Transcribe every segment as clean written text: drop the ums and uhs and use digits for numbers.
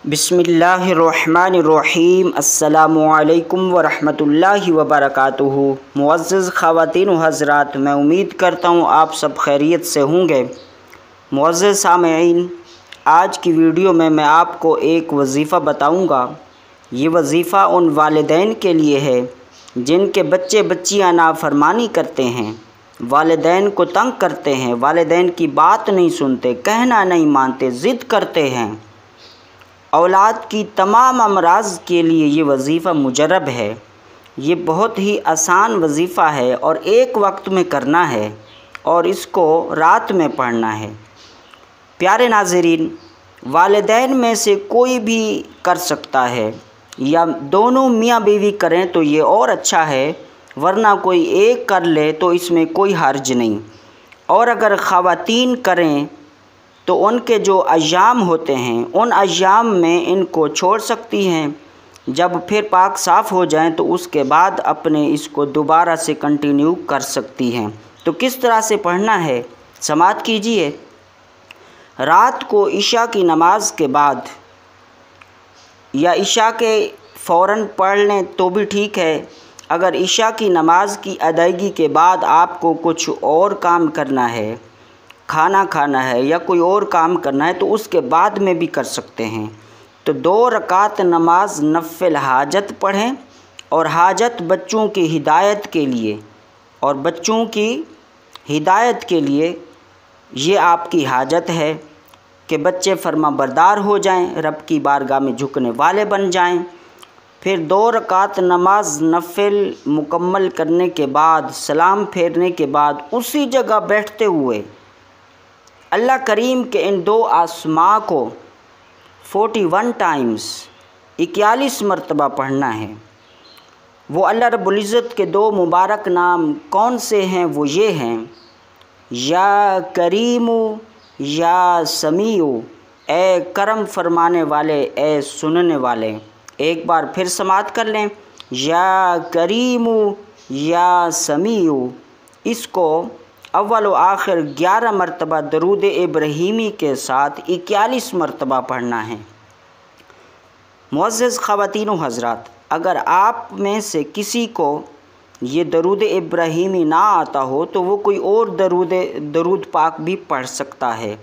बिस्मिल्लाहिर्रहमानिर्रहीम। अस्सलामु अलैकुम वरहमतुल्लाहि वबरकातुहू। मुअज़्ज़ज़ ख़वातीन व हज़रात, मैं उम्मीद करता हूँ आप सब खैरियत से होंगे। मुअज़्ज़ज़ सामईन, आज की वीडियो में मैं आपको एक वजीफ़ा बताऊँगा। ये वजीफ़ा उन वालिदैन के लिए है जिनके बच्चे बच्चियाँ नाफरमानी करते हैं, वालिदैन को तंग करते हैं, वालिदैन की बात नहीं सुनते, कहना नहीं मानते, ज़िद करते हैं। औलाद की तमाम अमराज़ के लिए ये वजीफ़ा मुजरब है। ये बहुत ही आसान वजीफ़ा है और एक वक्त में करना है और इसको रात में पढ़ना है। प्यारे नाज़रीन, वालिदैन में से कोई भी कर सकता है या दोनों मियाँ बीवी करें तो ये और अच्छा है, वरना कोई एक कर ले तो इसमें कोई हर्ज नहीं। और अगर ख़वातीन करें तो उनके जो अय्याम होते हैं उन अय्याम में इनको छोड़ सकती हैं। जब फिर पाक साफ़ हो जाएं तो उसके बाद अपने इसको दोबारा से कंटिन्यू कर सकती हैं। तो किस तरह से पढ़ना है समाअत कीजिए। रात को इशा की नमाज के बाद या इशा के फ़ौरन पढ़ लें तो भी ठीक है। अगर इशा की नमाज की अदायगी के बाद आपको कुछ और काम करना है, खाना खाना है या कोई और काम करना है, तो उसके बाद में भी कर सकते हैं। तो 2 रकात नमाज नफ़िल हाजत पढ़ें और हाजत बच्चों की हिदायत के लिए, और बच्चों की हिदायत के लिए ये आपकी हाजत है कि बच्चे फर्माबरदार हो जाएं, रब की बारगाह में झुकने वाले बन जाएं। फिर 2 रकात नमाज नफ़िल मुकम्मल करने के बाद, सलाम फेरने के बाद, उसी जगह बैठते हुए अल्लाह करीम के इन 2 आसमां को 41 टाइम्स 41 मरतबा पढ़ना है। वो अल्लाह रब्बुल इज़्ज़त के 2 मुबारक नाम कौन से हैं? वो ये हैं, या करीमु या समीउ, ए करम फरमाने वाले, ए सुनने वाले। एक बार फिर समाअत कर लें, या करीमु या समीउ। इसको अव्वल व आखिर 11 मरतबा दरूद इब्राहीमी के साथ 41 मरतबा पढ़ना है। मुअज़्ज़ज़ ख़वातीन व हज़रात, अगर आप में से किसी को ये दरूद इब्राहीमी ना आता हो तो वो कोई और दरूद पाक भी पढ़ सकता है।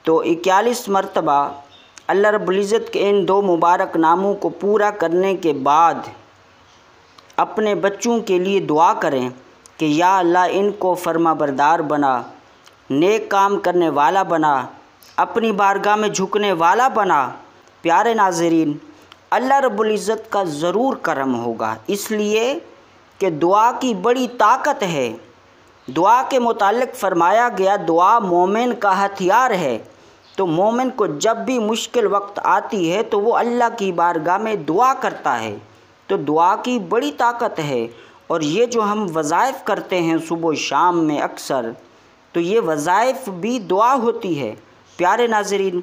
तो 41 मरतबा अल्लाह रब्बुल इज़्ज़त के इन 2 मुबारक नामों को पूरा करने के बाद अपने बच्चों के लिए दुआ करें कि या अल्लाह इनको फर्माबरदार बना, नेक काम करने वाला बना, अपनी बारगाह में झुकने वाला बना। प्यारे नाज़रीन, अल्लाह रब्बुल इज़्ज़त का ज़रूर करम होगा, इसलिए कि दुआ की बड़ी ताकत है। दुआ के मुतालिक फ़रमाया गया, दुआ मोमिन का हथियार है। तो मोमिन को जब भी मुश्किल वक्त आती है तो वो अल्लाह की बारगाह में दुआ करता है। तो दुआ की बड़ी ताकत है। और ये जो हम वज़ाइफ़ करते हैं सुबह शाम में अक्सर, तो ये वज़ाइफ़ भी दुआ होती है। प्यारे नाज़रीन,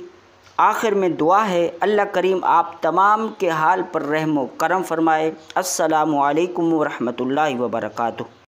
आखिर में दुआ है, अल्लाह करीम आप तमाम के हाल पर रहम व करम फ़रमाए। अस्सलामु अलैकुम व रहमतुल्लाहि व बरकातुहू।